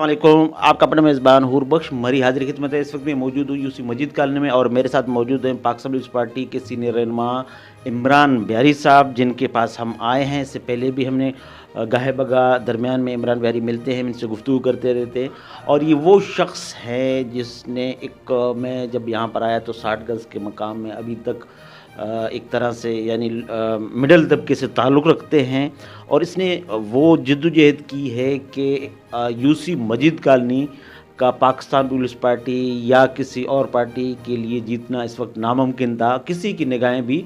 वालेकुम, आपका अपना मेज़बान हूर बख्श मरी हाज़िर खिदमत है। इस वक्त मैं मौजूद हूँ यूसी मस्जिद कॉलोनी में और मेरे साथ मौजूद हैं पाक पीपल्स पार्टी के सीनियर रहनुमा इमरान बिहारी साहब, जिनके पास हम आए हैं। इससे पहले भी हमने गाहे बगा दरमियान में इमरान बिहारी मिलते हैं, इनसे गुफ्तगू करते रहते हैं। और ये वो शख्स है जिसने मैं जब यहाँ पर आया तो 60 गज़ के मकाम में अभी तक एक तरह से यानी मिडल तबके से ताल्लुक़ रखते हैं और इसने वो जद्दोजहद की है कि यूसी मस्जिद कॉलोनी का पाकिस्तान पीपल्स पार्टी या किसी और पार्टी के लिए जीतना इस वक्त नामुमकिन था। किसी की निगाहें भी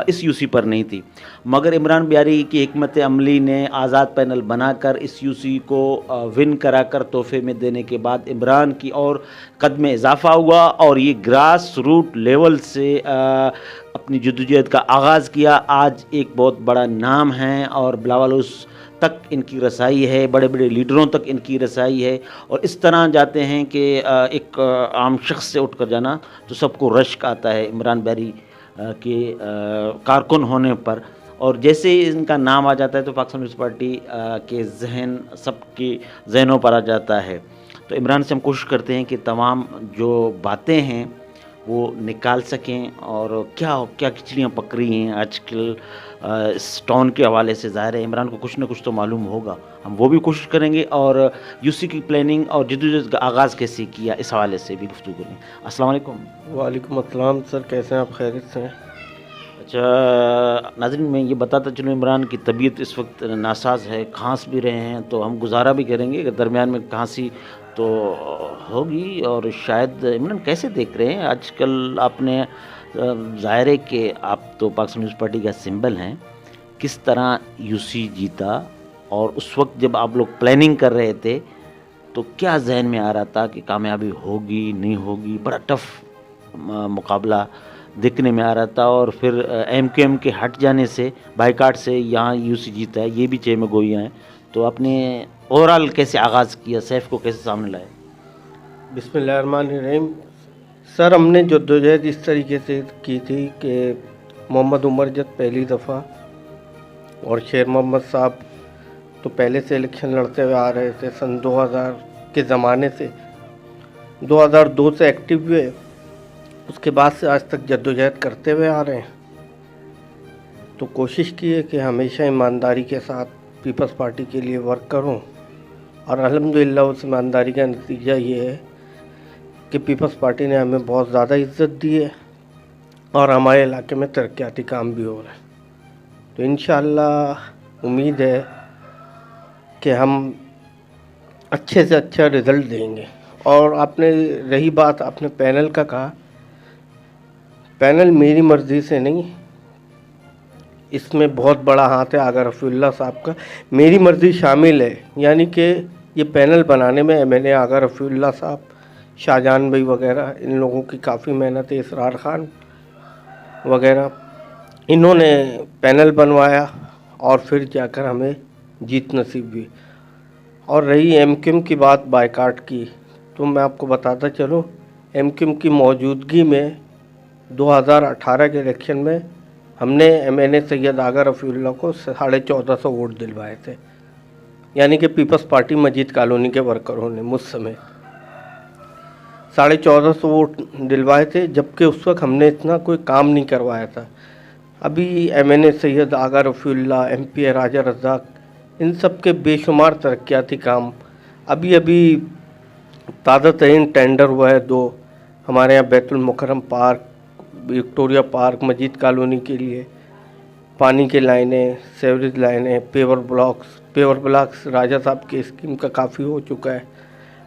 इस यूसी पर नहीं थी, मगर इमरान बिहारी की हिकमत अमली ने आज़ाद पैनल बनाकर इस यूसी को विन कराकर तोहफे में देने के बाद इमरान की और कद में इजाफा हुआ और ये ग्रास रूट लेवल से अपनी जद्दोजहद का आगाज़ किया। आज एक बहुत बड़ा नाम है और बिलावल तक इनकी रसाई है, बड़े बड़े लीडरों तक इनकी रसाई है और इस तरह जाते हैं कि एक आम शख्स से उठकर जाना तो सबको रश्क आता है इमरान बिहारी के कारकुन होने पर। और जैसे ही इनका नाम आ जाता है तो पाकिस्तान पीपल्स पार्टी के जहन सबके जहनों पर आ जाता है। तो इमरान से हम कोशिश करते हैं कि तमाम जो बातें हैं वो निकाल सकें और क्या क्या खिचड़ियाँ पक रही हैं आजकल इस टॉन के हवाले से। ज़ाहिर है इमरान को कुछ ना कुछ तो मालूम होगा, हम वो भी कोशिश करेंगे और यूसी की प्लानिंग और जद्दोजहद का आगाज़ कैसे किया इस हवाले से भी गुफ्तगू करेंगे। अस्सलाम वालेकुम। वालेकुम अस्सलाम सर, कैसे हैं आप? खैरियत से हैं? अच्छा नाज़रीन, मैं ये बताता चलूँ इमरान की तबीयत इस वक्त नासाज है, खांस भी रहे हैं, तो हम गुजारा भी करेंगे अगर दरमियान में खांसी तो होगी। और शायद इमरान कैसे देख रहे हैं आजकल आपने ज़ाहिर है कि आप तो पाकिस्तान पीपल्स पार्टी का सिंबल हैं, किस तरह यूसी जीता और उस वक्त जब आप लोग प्लानिंग कर रहे थे तो क्या जहन में आ रहा था कि कामयाबी होगी नहीं होगी? बड़ा टफ मुकाबला देखने में आ रहा था और फिर एमक्यूएम के हट जाने से बाइकाट से यहाँ यूसी जीता है, ये भी चे में गोइयाँ हैं। तो आपने ओवरऑल कैसे आगाज़ किया, सैफ को कैसे सामने लाया? बिस्मिल्लाहिर्रहमानिर्रहीम। सर, हमने जद्दोजहद इस तरीके से की थी कि मोहम्मद उमर जद पहली दफ़ा और शेर मोहम्मद साहब तो पहले से इलेक्शन लड़ते हुए आ रहे थे। सन 2000 के ज़माने से 2002 से एक्टिव हुए, उसके बाद से आज तक जद्दोजहद करते हुए आ रहे हैं। तो कोशिश की है कि हमेशा ईमानदारी के साथ पीपल्स पार्टी के लिए वर्क करूं और अल्हम्दुलिल्लाह उस ईमानदारी का नतीजा ये है कि पीपल्स पार्टी ने हमें बहुत ज़्यादा इज़्ज़त दी है और हमारे इलाके में तरक्याती काम भी हो रहा है। तो इंशाअल्लाह उम्मीद है कि हम अच्छे से अच्छा रिज़ल्ट देंगे। और आपने रही बात आपने पैनल का कहा, पैनल मेरी मर्ज़ी से नहीं, इसमें बहुत बड़ा हाथ है आगा रफ़ीउल्लाह साहब का। मेरी मर्ज़ी शामिल है, यानी कि ये पैनल बनाने में एमएनए आगा रफ़ीउल्लाह साहब, शाहजहान भाई वगैरह, इन लोगों की काफ़ी मेहनत है, इसरार खान वगैरह, इन्होंने पैनल बनवाया और फिर जाकर हमें जीत नसीब हुई। और रही एमक्यूएम की बात बायकाट की, तो मैं आपको बताता चलूँ एमक्यूएम की मौजूदगी में 2018 के इलेक्शन में हमने एमएनए सैयद आगा रफ़ीउल्लाह को 1450 वोट दिलवाए थे, यानी कि पीपल्स पार्टी मस्जिद कॉलोनी के वर्करों ने मुझ समय 1450 वोट दिलवाए थे, जबकि उस वक्त हमने इतना कोई काम नहीं करवाया था। अभी एमएनए सैयद आगा रफ़ीउल्लाह, एमपी राजा रज़ाक, इन सब के बेशुमार तरक्याती काम अभी अभी ताज़ा तरीन टेंडर हुआ है। 2 हमारे यहाँ बैतुल मुकर्रम पार्क, विक्टोरिया पार्क, मस्जिद कॉलोनी के लिए पानी की लाइनें, सेवरेज लाइनें, पेवर ब्लॉक्स राजा साहब की स्कीम का काफ़ी हो चुका है।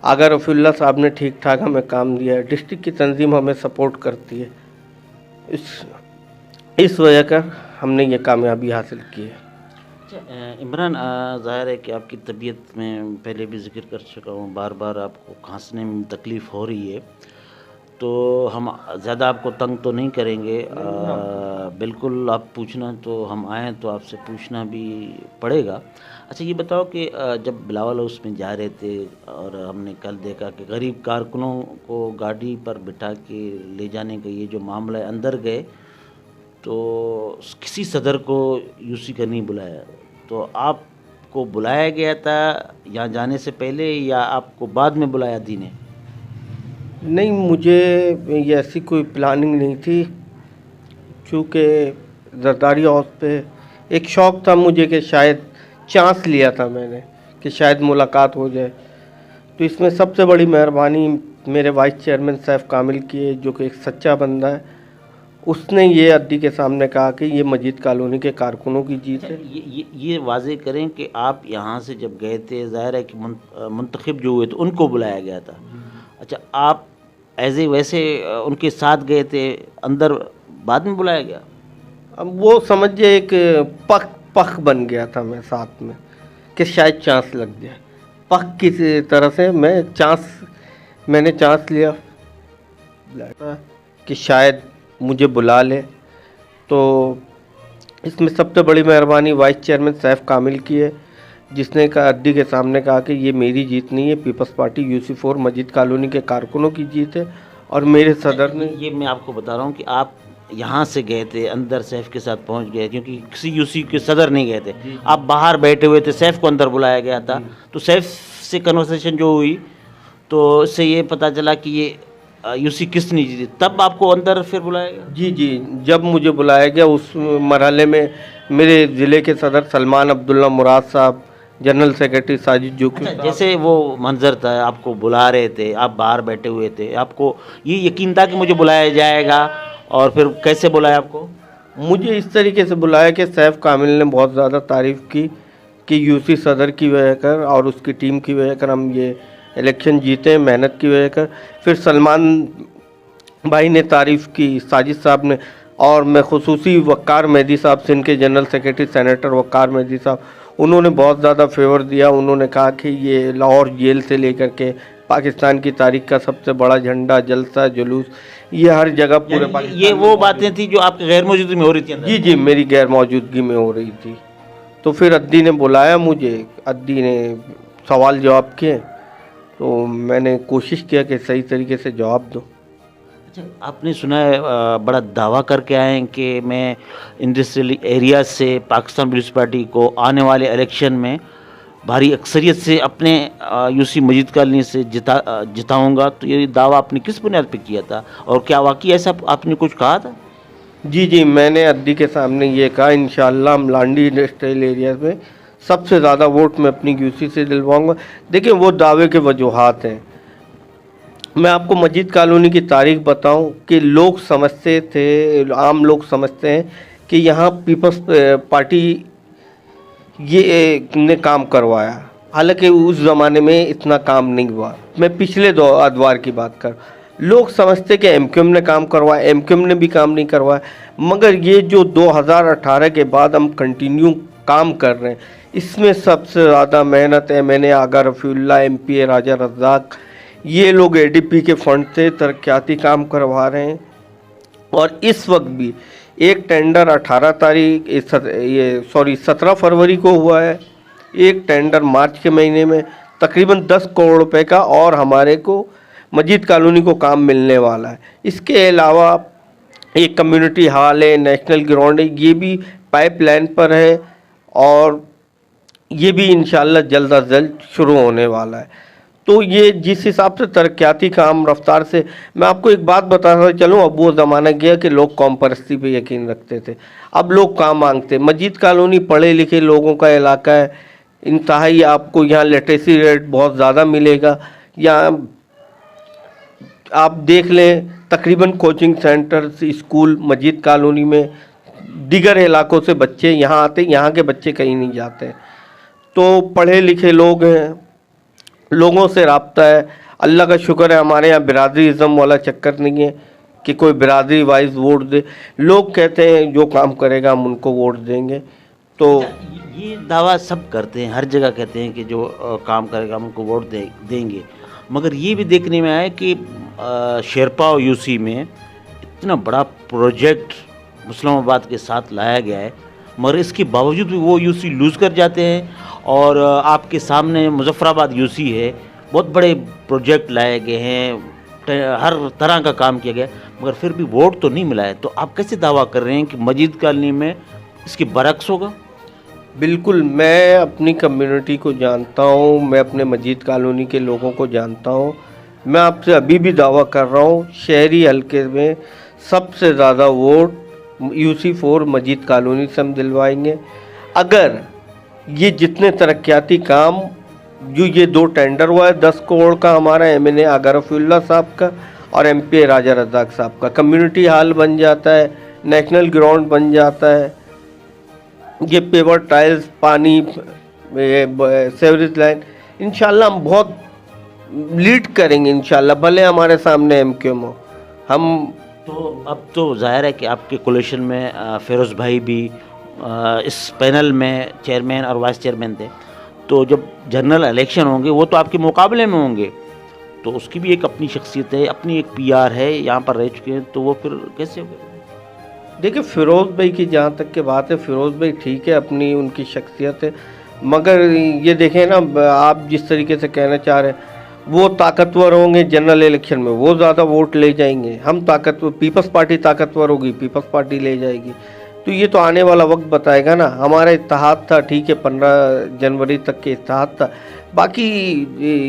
आगा रफ़ीउल्लाह साहब ने ठीक ठाक हमें काम दिया है। डिस्ट्रिक्ट की तंजीम हमें सपोर्ट करती है। इस वजह कर हमने ये कामयाबी हासिल की है। अच्छा इमरान, ज़ाहिर है कि आपकी तबीयत में पहले भी ज़िक्र कर चुका हूँ, बार बार आपको खांसने में तकलीफ़ हो रही है, तो हम ज़्यादा आपको तंग तो नहीं करेंगे। बिल्कुल आप पूछना तो हम आएँ तो आपसे पूछना भी पड़ेगा। अच्छा ये बताओ कि जब बिलावल हाउस में जा रहे थे और हमने कल देखा कि गरीब कारकुनों को गाड़ी पर बिठा के ले जाने का ये जो मामला है, अंदर गए तो किसी सदर को यूसी का नहीं बुलाया, तो आप आपको बुलाया गया था यहाँ जाने से पहले या आपको बाद में बुलाया दी ने? नहीं, मुझे ये ऐसी कोई प्लानिंग नहीं थी, चूँकि जरदारी हाउस पे एक शौक़ था मुझे कि शायद चांस लिया था मैंने कि शायद मुलाकात हो जाए। तो इसमें सबसे बड़ी मेहरबानी मेरे वाइस चेयरमैन सैफ कामिल की है, जो कि एक सच्चा बंदा है। उसने ये अद्दी के सामने कहा कि ये मस्जिद कॉलोनी के कारकुनों की जीत है। ये वाजे करें कि आप यहाँ से जब गए थे, ज़ाहिर है कि मुंतखब जो हुए थे उनको बुलाया गया था। अच्छा, आप एज ए वैसे उनके साथ गए थे, अंदर बाद में बुलाया गया? अब वो समझिए एक पख बन गया था मैं साथ में कि शायद चांस लग जाए। पख की तरह से मैंने चांस लिया कि शायद मुझे बुला ले। तो इसमें सबसे बड़ी मेहरबानी वाइस चेयरमैन सैफ कामिल की है, जिसने अद्दी के सामने कहा कि ये मेरी जीत नहीं है, पीपल्स पार्टी UC4 मस्जिद कॉलोनी के कारकुनों की जीत है। और मेरे सदर ने, ये मैं आपको बता रहा हूँ कि आप यहाँ से गए थे, अंदर सैफ के साथ पहुँच गए, क्योंकि किसी UC के सदर नहीं गए थे, आप बाहर बैठे हुए थे, सैफ को अंदर बुलाया गया था। तो सैफ से कन्वर्सेशन जो हुई तो इससे ये पता चला कि ये UC किसने जीती, तब आपको अंदर फिर बुलाया गया? जी, जब मुझे बुलाया गया उस मरहले में मेरे ज़िले के सदर सलमान अब्दुल्ला मुराद साहब, जनरल सेक्रेटरी साजिद जोकी। अच्छा, जैसे वो मंजर था, आपको बुला रहे थे, आप बाहर बैठे हुए थे, आपको ये यकीन था कि मुझे बुलाया जाएगा, और फिर कैसे बुलाया आपको? मुझे इस तरीके से बुलाया कि सैफ कामिल ने बहुत ज़्यादा तारीफ़ की कि UC सदर की वजह कर और उसकी टीम की वजह कर हम ये इलेक्शन जीते, मेहनत की वजह कर। फिर सलमान भाई ने तारीफ़ की, साजिद साहब ने, और मैं खुसूसी वक़ार मेहदी साहब, सिंध के जनरल सेक्रेटरी सेनेटर वक़ार मेहदी साहब, उन्होंने बहुत ज़्यादा फेवर दिया। उन्होंने कहा कि ये लाहौर जेल से लेकर के पाकिस्तान की तारीख का सबसे बड़ा झंडा, जलसा, जुलूस, ये हर जगह पूरे पाकिस्तान। ये वो बातें थी जो आपके गैर मौजूदगी में हो रही थी? जी, मेरी गैर मौजूदगी में हो रही थी। तो फिर अद्दी ने बुलाया मुझे, अद्दी ने सवाल जवाब किए, तो मैंने कोशिश किया कि सही तरीके से जवाब दूँ। अच्छा, आपने सुना है बड़ा दावा करके आए हैं कि मैं इंडस्ट्रियल एरिया से पाकिस्तान पीपल्स पार्टी को आने वाले इलेक्शन में भारी अक्सरियत से अपने UC मस्जिद कॉलोनी से जिताऊंगा। तो ये दावा आपने किस बुनियाद पे किया था, और क्या वाकई ऐसा आपने कुछ कहा था? जी, मैंने अद्दी के सामने ये कहा, इंशाल्लाह हम लांडी इंडस्ट्रियल एरिया में सबसे ज़्यादा वोट मैं अपनी UC से दिलवाऊंगा। देखिए, वो दावे के वजूहात हैं। मैं आपको मस्जिद कॉलोनी की तारीख बताऊं कि लोग समझते थे, आम लोग समझते हैं कि यहाँ पीपल्स पार्टी ये ने काम करवाया, हालांकि उस ज़माने में इतना काम नहीं हुआ। मैं पिछले अदवार की बात कर, लोग समझते कि MQM ने काम करवाया, MQM ने भी काम नहीं करवाया। मगर ये जो 2018 के बाद हम कंटिन्यू काम कर रहे हैं, इसमें सबसे ज़्यादा मेहनत MNA आगा रफ़ीउल्लाह, MPA राजा रज़ाक, ये लोग ADP के फंड से तरक्याती काम करवा रहे हैं। और इस वक्त भी एक टेंडर 17 फरवरी को हुआ है, एक टेंडर मार्च के महीने में तकरीबन 10 करोड़ रुपए का, और हमारे को मस्जिद कॉलोनी को काम मिलने वाला है। इसके अलावा एक कम्युनिटी हॉल है, नेशनल ग्राउंड है, ये भी पाइपलाइन पर है, और ये भी इंशाल्लाह जल्द अज जल्द शुरू होने वाला है। तो ये जिस हिसाब से तरक्याती काम रफ्तार से, मैं आपको एक बात बताता चलूँ, अब वो ज़माना गया कि लोग कौम परस्ती पे यकीन रखते थे, अब लोग काम मांगते। मस्जिद कॉलोनी पढ़े लिखे लोगों का इलाका है, इंतहाई आपको यहाँ लिटरेसी रेट बहुत ज़्यादा मिलेगा। यहाँ आप देख लें, तकरीबन कोचिंग सेंटर, स्कूल मस्जिद कॉलोनी में, दीगर इलाकों से बच्चे यहाँ आते, यहाँ के बच्चे कहीं नहीं जाते। तो पढ़े लिखे लोग हैं, लोगों से राब्ता है। अल्लाह का शुक्र है, हमारे यहाँ बिरादरीज़म वाला चक्कर नहीं है कि कोई बिरादरी वाइज वोट दे। लोग कहते हैं जो काम करेगा हम उनको वोट देंगे। तो ये दावा सब करते हैं, हर जगह कहते हैं कि जो काम करेगा हम उनको वोट देंगे। मगर ये भी देखने में आया कि शेरपा और UC में इतना बड़ा प्रोजेक्ट मुस्लिमाबाद के साथ लाया गया है, मगर इसके बावजूद भी वो UC लूज़ कर जाते हैं। और आपके सामने मुजफ्फराबाद UC है, बहुत बड़े प्रोजेक्ट लाए गए हैं, हर तरह का काम किया गया, मगर फिर भी वोट तो नहीं मिला है। तो आप कैसे दावा कर रहे हैं कि मस्जिद कॉलोनी में इसकी बरक्स होगा? बिल्कुल, मैं अपनी कम्युनिटी को जानता हूँ, मैं अपने मजीद कॉलोनी के लोगों को जानता हूँ। मैं आपसे अभी भी दावा कर रहा हूँ, शहरी हलके में सबसे ज़्यादा वोट UC4 मजीद कॉलोनी से हम दिलवाएंगे। अगर ये जितने तरक्याती काम जो ये 2 टेंडर हुआ है 10 करोड़ का हमारा MNA आगा रफीउल्लाह साहब का और MP राजा रज़ाक साहब का, कम्युनिटी हॉल बन जाता है, नेशनल ग्राउंड बन जाता है, ये पेवर टाइल्स, पानी, सेवरेज लाइन, इंशाल्लाह हम बहुत लीड करेंगे इंशाल्लाह, भले हमारे सामने MQM हो। हम तो अब तो जाहिर है कि आपके कोलिशन में फिरोज़ भाई भी इस पैनल में चेयरमैन और वाइस चेयरमैन थे, तो जब जनरल इलेक्शन होंगे वो तो आपके मुकाबले में होंगे, तो उसकी भी एक अपनी शख्सियत है, अपनी एक PR है, यहाँ पर रह चुके हैं, तो वो फिर कैसे होगा? देखिए, फिरोज़ भाई की जहाँ तक की बात है, फिरोज़ भाई ठीक है, अपनी उनकी शख्सियत है, मगर ये देखें ना, आप जिस तरीके से कहना चाह रहे हैं, वो ताकतवर होंगे जनरल इलेक्शन में, वो ज़्यादा वोट ले जाएंगे। हम ताकतवर, पीपल्स पार्टी ताकतवर होगी, पीपल्स पार्टी ले जाएगी। तो ये तो आने वाला वक्त बताएगा ना। हमारा इत्तेहाद था, ठीक है, 15 जनवरी तक के इत्तेहाद था, बाकी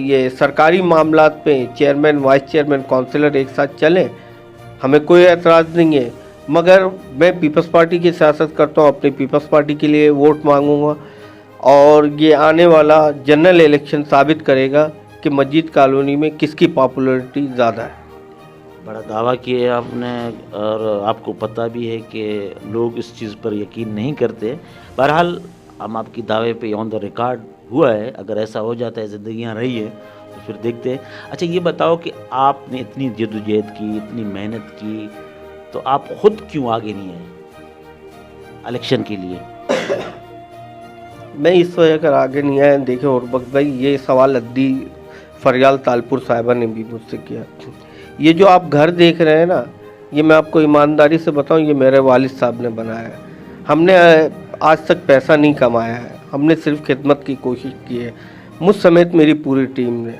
ये सरकारी मामलात पे चेयरमैन, वाइस चेयरमैन, काउंसिलर एक साथ चलें, हमें कोई एतराज़ नहीं है। मगर मैं पीपल्स पार्टी की सियासत करता हूँ, अपनी पीपल्स पार्टी के लिए वोट मांगूंगा, और ये आने वाला जनरल इलेक्शन साबित करेगा कि मस्जिद कॉलोनी में किसकी पॉपुलैरिटी ज़्यादा है। बड़ा दावा किया आपने, और आपको पता भी है कि लोग इस चीज़ पर यकीन नहीं करते। बहरहाल हम आपकी दावे पे ऑन द रिकॉर्ड हुआ है, अगर ऐसा हो जाता है, ज़िंदगियाँ रही है तो फिर देखते हैं। अच्छा, ये बताओ कि आपने इतनी जद्दोजहद की, इतनी मेहनत की, तो आप खुद क्यों आगे नहीं आए इलेक्शन के लिए? मैं इस वजह कर आगे नहीं आया, देखिए उर्बक भाई, ये सवाल अद्दी फरियाल तालपुर साहिबा ने भी मुझसे किया। ये जो आप घर देख रहे हैं ना, ये मैं आपको ईमानदारी से बताऊं, ये मेरे वालिद साहब ने बनाया है। हमने आज तक पैसा नहीं कमाया है, हमने सिर्फ खिदमत की कोशिश की है, मुझ समेत मेरी पूरी टीम ने।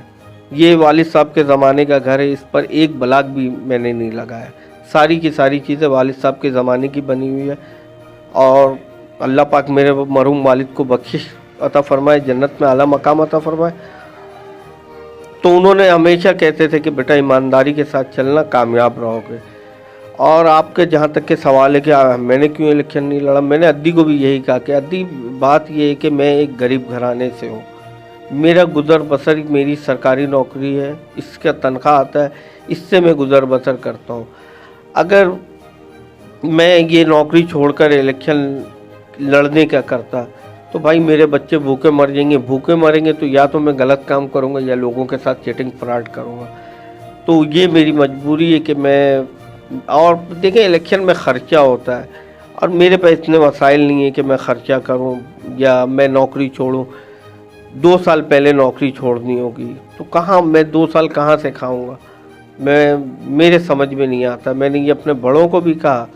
ये वालिद साहब के ज़माने का घर है, इस पर एक ब्लॉक भी मैंने नहीं लगाया। सारी की सारी चीज़ें वालिद साहब के ज़माने की बनी हुई है, और अल्लाह पाक मेरे मरहूम वालिद को बख्शिश अता फरमाए, जन्नत में आला मकाम अता फरमाए। तो उन्होंने हमेशा कहते थे कि बेटा ईमानदारी के साथ चलना, कामयाब रहोगे। और आपके जहाँ तक के सवाल है कि मैंने क्यों इलेक्शन नहीं लड़ा, मैंने अद्दी को भी यही कहा कि अद्दी, बात ये है कि मैं एक गरीब घराने से हूँ, मेरा गुज़र बसर मेरी सरकारी नौकरी है, इसका तनख्वाह आता है, इससे मैं गुज़र बसर करता हूँ। अगर मैं ये नौकरी छोड़कर इलेक्शन लड़ने का करता तो भाई मेरे बच्चे भूखे मर जाएंगे, भूखे मरेंगे तो या तो मैं गलत काम करूँगा या लोगों के साथ चीटिंग फ्रॉड करूँगा। तो ये मेरी मजबूरी है कि मैं, और देखें इलेक्शन में ख़र्चा होता है, और मेरे पास इतने वसाइल नहीं है कि मैं ख़र्चा करूँ या मैं नौकरी छोड़ूँ। 2 साल पहले नौकरी छोड़नी होगी तो कहाँ, मैं 2 साल कहाँ से खाऊँगा, मेरे समझ में नहीं आता। मैंने ये अपने बड़ों को भी कहा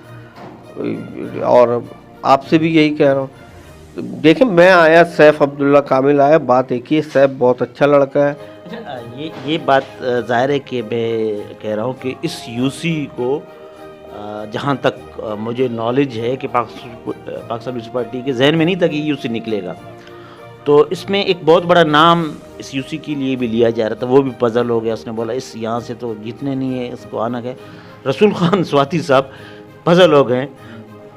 और आपसे भी यही कह रहा हूँ। देखें, मैं आया, सैफ अब्दुल्ला कामिल आया, बात एक ही है, सैफ बहुत अच्छा लड़का है। अच्छा, ये बात ज़ाहिर है कि मैं कह रहा हूँ कि इस UC को जहाँ तक मुझे नॉलेज है कि पाकिस्तान पीपल्स पार्टी के जहन में नहीं था कि UC निकलेगा, तो इसमें एक बहुत बड़ा नाम इस UC के लिए भी लिया जा रहा था, वो भी पजल हो गया। उसने बोला इस यहाँ से तो जीतने नहीं है, इसको आना है। रसूल खान स्वाति साहब पजल हो गए।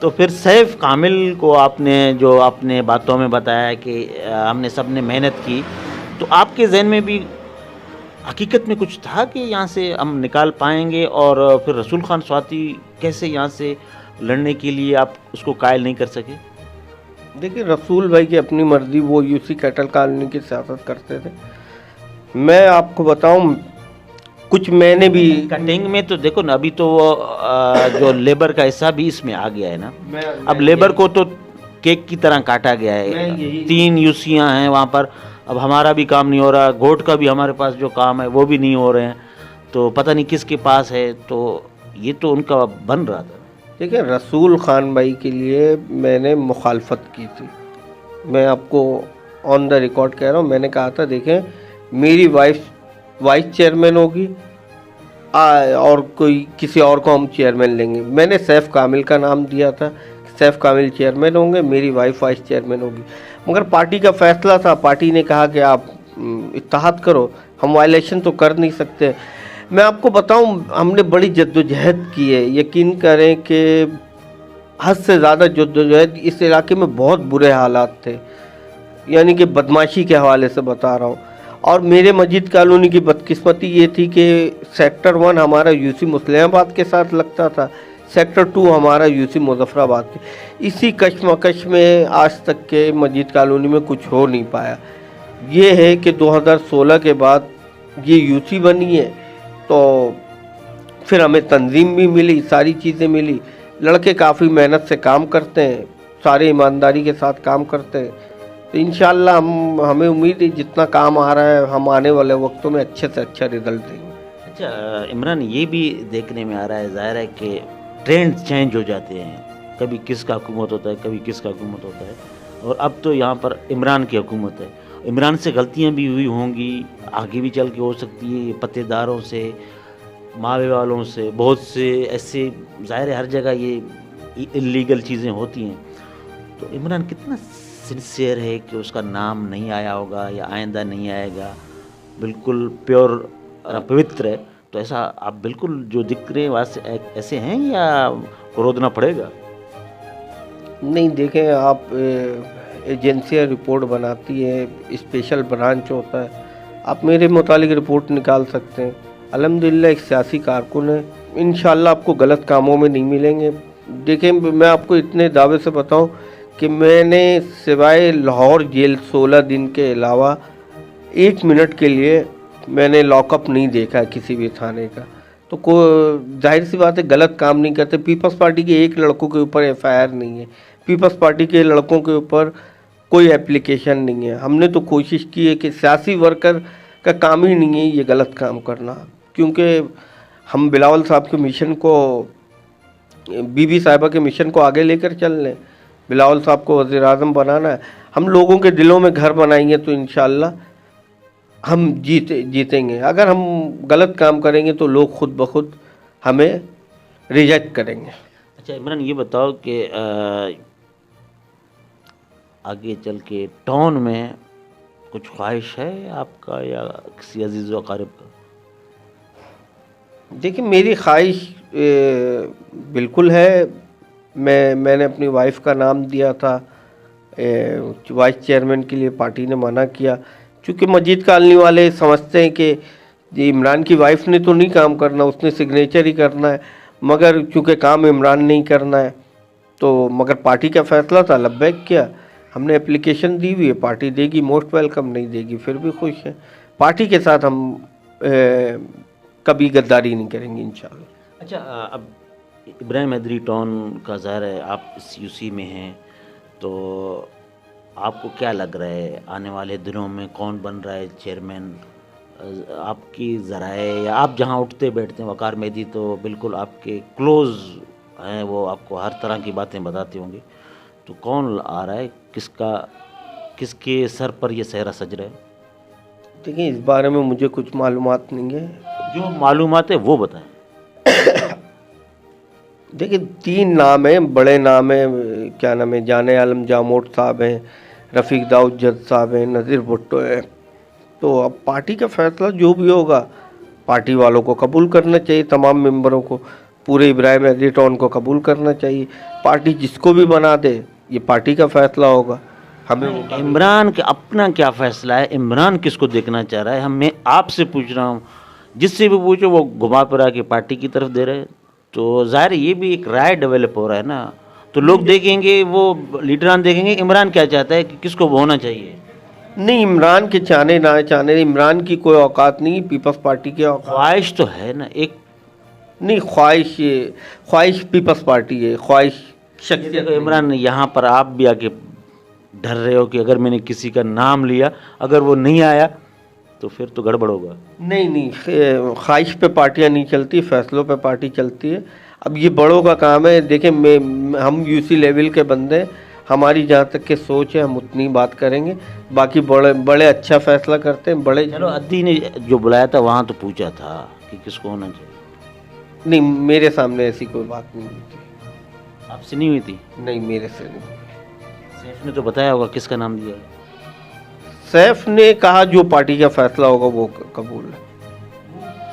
तो फिर सैफ कामिल को आपने, जो आपने बातों में बताया कि हमने सब ने मेहनत की, तो आपके जहन में भी हकीकत में कुछ था कि यहाँ से हम निकाल पाएंगे, और फिर रसूल खान स्वाति कैसे यहाँ से लड़ने के लिए आप उसको कायल नहीं कर सके? देखिए, रसूल भाई की अपनी मर्जी, वो UC कैटल कॉलोनी की सियासत करते थे। मैं आपको बताऊं, कुछ मैंने भी कटिंग में तो देखो ना, अभी तो जो लेबर का हिस्सा भी इसमें आ गया है ना। अब लेबर को तो केक की तरह काटा गया है। 3 UCयाँ हैं वहाँ पर, अब हमारा भी काम नहीं हो रहा, गोट का भी हमारे पास जो काम है वो भी नहीं हो रहे हैं, तो पता नहीं किसके पास है। तो ये तो उनका बन रहा था। देखिए, रसूल खान भाई के लिए मैंने मुखालफत की थी, मैं आपको ऑन द रिकॉर्ड कह रहा हूँ। मैंने कहा था देखें, मेरी वाइस चेयरमैन होगी और कोई किसी और को हम चेयरमैन लेंगे। मैंने सैफ कामिल का नाम दिया था, सैफ कामिल चेयरमैन होंगे, मेरी वाइफ वाइस चेयरमैन होगी। मगर पार्टी का फैसला था, पार्टी ने कहा कि आप इत्तेहाद करो, हम वायलेशन तो कर नहीं सकते। मैं आपको बताऊं, हमने बड़ी जद्दोजहद की है, यकीन करें कि हद से ज़्यादा जद्दोजहद। इस इलाके में बहुत बुरे हालात थे, यानी कि बदमाशी के हवाले से बता रहा हूँ। और मेरे मस्जिद कॉलोनी की बदकिस्मती ये थी कि सेक्टर 1 हमारा यूसी मुस्लिमाबाद के साथ लगता था, सेक्टर 2 हमारा यूसी मुजफ्फराबाद के। इसी कशमकश में आज तक के मस्जिद कॉलोनी में कुछ हो नहीं पाया। ये है कि 2016 के बाद ये यूसी बनी है, तो फिर हमें तंजीम भी मिली, सारी चीज़ें मिली। लड़के काफ़ी मेहनत से काम करते हैं, सारे ईमानदारी के साथ काम करते हैं। तो इंशाल्लाह हमें उम्मीद है जितना काम आ रहा है, हम आने वाले वक्तों में अच्छे से अच्छा रिजल्ट देंगे। अच्छा इमरान, ये भी देखने में आ रहा है, जाहिर है कि ट्रेंड चेंज हो जाते हैं, कभी किसका हुकूमत होता है, कभी किसका हुकूमत होता है, और अब तो यहाँ पर इमरान की हुकूमत है। इमरान से गलतियाँ भी हुई होंगी, आगे भी चल के हो सकती है, पत्तेदारों से, मावे वालों से, बहुत से ऐसे, ज़ाहिर है हर जगह ये इलीगल चीज़ें होती हैं। तो इमरान कितना सिंसियर है कि उसका नाम नहीं आया होगा या आइंदा नहीं आएगा, बिल्कुल प्योर पवित्र है। तो ऐसा आप बिल्कुल जो दिख रहे हैं ऐसे हैं या रोदना पड़ेगा? नहीं, देखें आप, एजेंसियाँ रिपोर्ट बनाती है, स्पेशल ब्रांच होता है, आप मेरे मुतालिक रिपोर्ट निकाल सकते हैं। अल्हम्दुलिल्लाह एक सियासी कारकुन है, इंशाल्लाह आपको गलत कामों में नहीं मिलेंगे। देखें, मैं आपको इतने दावे से बताऊं कि मैंने सिवाय लाहौर जेल 16 दिन के अलावा 1 मिनट के लिए मैंने लॉकअप नहीं देखा है किसी भी थाने का। तो को जाहिर सी बात है गलत काम नहीं करते। पीपल्स पार्टी के एक लड़कों के ऊपर एफआईआर नहीं है, पीपल्स पार्टी के लड़कों के ऊपर कोई एप्लीकेशन नहीं है। हमने तो कोशिश की है कि सियासी वर्कर का काम ही नहीं है ये गलत काम करना, क्योंकि हम बिलावल साहब के मिशन को, बीबी साहिबा के मिशन को आगे लेकर चल लें। बिलावल साहब को वज़ीर आज़म बनाना है, हम लोगों के दिलों में घर बनाएंगे तो इंशाल्लाह हम जीतेंगे। अगर हम गलत काम करेंगे तो लोग खुद ब खुद हमें रिजेक्ट करेंगे। अच्छा इमरान, ये बताओ कि आगे चल के टाउन में कुछ ख्वाहिश है आपका या किसी अजीज़ व अकारिब का? देखिए, मेरी ख्वाहिश बिल्कुल है। मैंने अपनी वाइफ का नाम दिया था वाइस चेयरमैन के लिए, पार्टी ने मना किया, क्योंकि मस्जिद कॉलोनी वाले समझते हैं कि ये इमरान की वाइफ ने तो नहीं काम करना, उसने सिग्नेचर ही करना है। मगर चूँकि काम इमरान नहीं करना है, तो मगर पार्टी का फैसला था, लब्बैक किया। हमने एप्लीकेशन दी हुई है, पार्टी देगी, मोस्ट वेलकम, नहीं देगी फिर भी खुश है। पार्टी के साथ हम कभी गद्दारी नहीं करेंगे इंशाल्लाह। अच्छा अब इब्राहिम हैदरी टाउन का ज़ाहिर है आप इस यूसी में हैं, तो आपको क्या लग रहा है आने वाले दिनों में कौन बन रहा है चेयरमैन? आपकी ज़राए या आप जहाँ उठते बैठते हैं, वक़ार मेहदी तो बिल्कुल आपके क्लोज़ हैं, वो आपको हर तरह की बातें बताते होंगे, तो कौन आ रहा है, किसके सर पर ये सहरा सज रहा है? देखिए, इस बारे में मुझे कुछ मालूमात नहीं है। जो मालूमात है वो बताएं। देखिए, 3 नाम हैं, बड़े नाम हैं, क्या नाम है, जाने आलम जामोट साहब हैं, रफ़ीक दाऊद जद साहब हैं, नज़ीर भुट्टो है। तो अब पार्टी का फैसला जो भी होगा, पार्टी वालों को कबूल करना चाहिए, तमाम मेंबरों को, पूरे इब्राहिम हैदरी टाउन को कबूल करना चाहिए। पार्टी जिसको भी बना दे, ये पार्टी का फैसला होगा। हमें इमरान का अपना क्या फैसला है, इमरान किसको देखना चाह रहा है, मैं आपसे पूछ रहा हूँ। जिससे भी पूछो वो घुमा फिरा के पार्टी की तरफ दे रहे हैं, तो ज़ाहिर ये भी एक राय डेवलप हो रहा है ना, तो लोग देखेंगे, वो लीडरान देखेंगे इमरान क्या चाहता है कि किसको होना चाहिए। नहीं, इमरान के चाहने ना चाहने, इमरान की कोई औकात नहीं, पीपल्स पार्टी की ख्वाहिश तो है ना एक। नहीं, ख्वाहिश पीपल्स पार्टी है, ख्वाहिश शख्सियत। इमरान, यहाँ पर आप भी आके डर रहे हो कि अगर मैंने किसी का नाम लिया, अगर वो नहीं आया तो फिर तो गड़बड़ होगा। नहीं, ख्वाहिश पे पार्टियां नहीं चलती, फैसलों पे पार्टी चलती है। अब ये बड़ों का काम है। देखें, हम यूसी लेवल के बंदे, हमारी जहाँ तक के सोच है हम उतनी बात करेंगे, बाकी बड़े अच्छा फैसला करते हैं। बड़े चलो, अद्दी ने जो बुलाया था वहाँ तो पूछा था कि किसको होना चाहिए। नहीं, मेरे सामने ऐसी कोई बात नहीं हुई थी। आपसे नहीं हुई थी? नहीं, मेरे से नहीं। सैफ ने तो बताया होगा किसका नाम दिया है। सैफ ने कहा जो पार्टी का फैसला होगा वो कबूल है।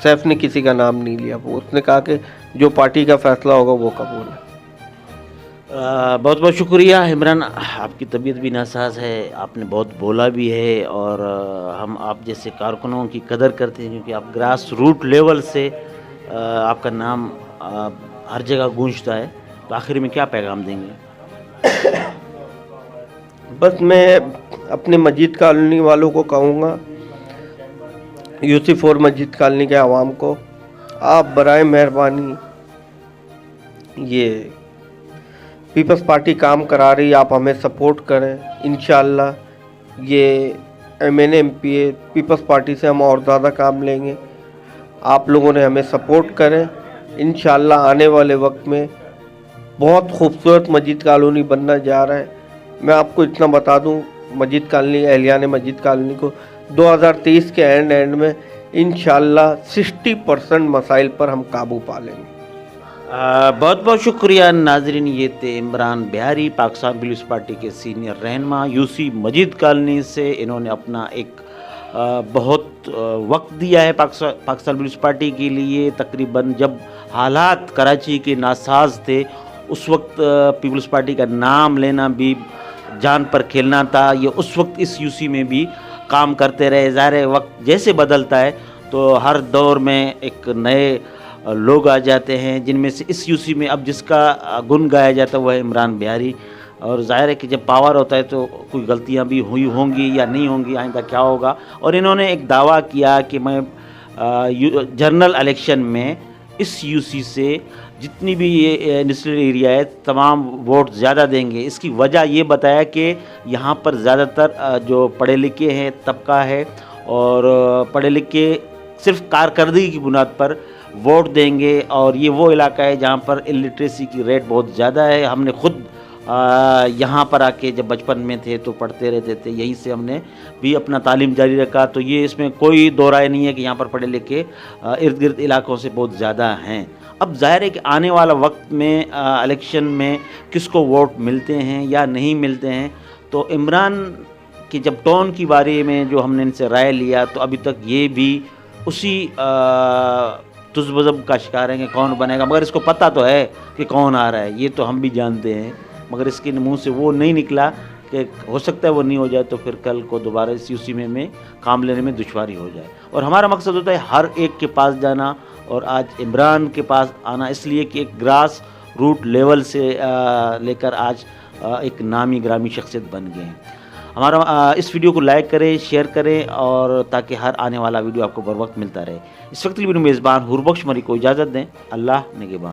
सैफ ने किसी का नाम नहीं लिया, वो उसने कहा कि जो पार्टी का फैसला होगा वो कबूल है। बहुत बहुत शुक्रिया इमरान, आपकी तबीयत भी नासाज है, आपने बहुत बोला भी है और हम आप जैसे कारकुनों की कदर करते हैं क्योंकि आप ग्रास रूट लेवल से आपका नाम हर जगह गूंजता है। तो आखिर में क्या पैगाम देंगे? बस मैं अपने मस्जिद कॉलोनी वालों को कहूँगा, यूसी 4 मस्जिद कॉलोनी के आवाम को, आप बराए मेहरबानी ये पीपल्स पार्टी काम करा रही है, आप हमें सपोर्ट करें। इंशाल्लाह ये MNA MPA पीपल्स पार्टी से हम और ज़्यादा काम लेंगे। आप लोगों ने हमें सपोर्ट करें। इंशाल्लाह आने वाले वक्त में बहुत खूबसूरत मस्जिद कॉलोनी बनना जा रहा है। मैं आपको इतना बता दूं, मस्जिद कॉलोनी, एहलियाने मस्जिद कॉलोनी को 2023 के एंड में इंशाल्लाह 60% मसाइल पर हम काबू पा लेंगे। बहुत बहुत शुक्रिया नाजरीन, ये थे इमरान बिहारी, पाकिस्तान पीपल्स पार्टी के सीनियर रहनुमा यूसी मस्जिद कॉलोनी से। इन्होंने अपना एक बहुत वक्त दिया है पाकिस्तान पीपल्स पार्टी के लिए। तकरीबन जब हालात कराची के नासाज थे उस वक्त पीपल्स पार्टी का नाम लेना भी जान पर खेलना था। ये उस वक्त इस यूसी में भी काम करते रहे। ज़ाहिर है वक्त जैसे बदलता है तो हर दौर में एक नए लोग आ जाते हैं, जिनमें से इस यूसी में अब जिसका गुण गाया जाता है वह है इमरान बिहारी। और ज़ाहिर है कि जब पावर होता है तो कोई गलतियां भी हुई होंगी या नहीं होंगी, आइंदा क्या होगा। और इन्होंने एक दावा किया कि मैं जनरल इलेक्शन में इस यूसी से जितनी भी ये इंडस्ट्रियल एरिया है तमाम वोट ज़्यादा देंगे। इसकी वजह ये बताया कि यहाँ पर ज़्यादातर जो पढ़े लिखे हैं तबका है और पढ़े लिखे सिर्फ कारकर्दगी की बुनियाद पर वोट देंगे। और ये वो इलाका है जहाँ पर इलिटरेसी की रेट बहुत ज़्यादा है। हमने ख़ुद यहाँ पर आके जब बचपन में थे तो पढ़ते रहते थे, यहीं से हमने भी अपना तालीम जारी रखा। तो ये इसमें कोई दो राय नहीं है कि यहाँ पर पढ़े लिखे इर्द गिर्द इलाकों से बहुत ज़्यादा हैं। अब जाहिर है कि आने वाला वक्त में इलेक्शन में किसको वोट मिलते हैं या नहीं मिलते हैं। तो इमरान की जब टोन की बारे में जो हमने इनसे राय लिया तो अभी तक ये भी उसी तुज़बज़ब का शिकार है कि कौन बनेगा, मगर इसको पता तो है कि कौन आ रहा है, ये तो हम भी जानते हैं। मगर इसके मुंह से वो नहीं निकला कि हो सकता है वो नहीं हो जाए तो फिर कल को दोबारा इस यूसी में काम लेने में दुश्वारी हो जाए। और हमारा मकसद होता है हर एक के पास जाना, और आज इमरान के पास आना इसलिए कि एक ग्रास रूट लेवल से लेकर आज एक नामी ग्रामी शख्सियत बन गए हैं। हमारा इस वीडियो को लाइक करें, शेयर करें और ताकि हर आने वाला वीडियो आपको बर वक्त मिलता रहे। इस वक्त के लिए मेज़बान हुरबख्श मरी को इजाज़त दें। अल्लाह निगहबान।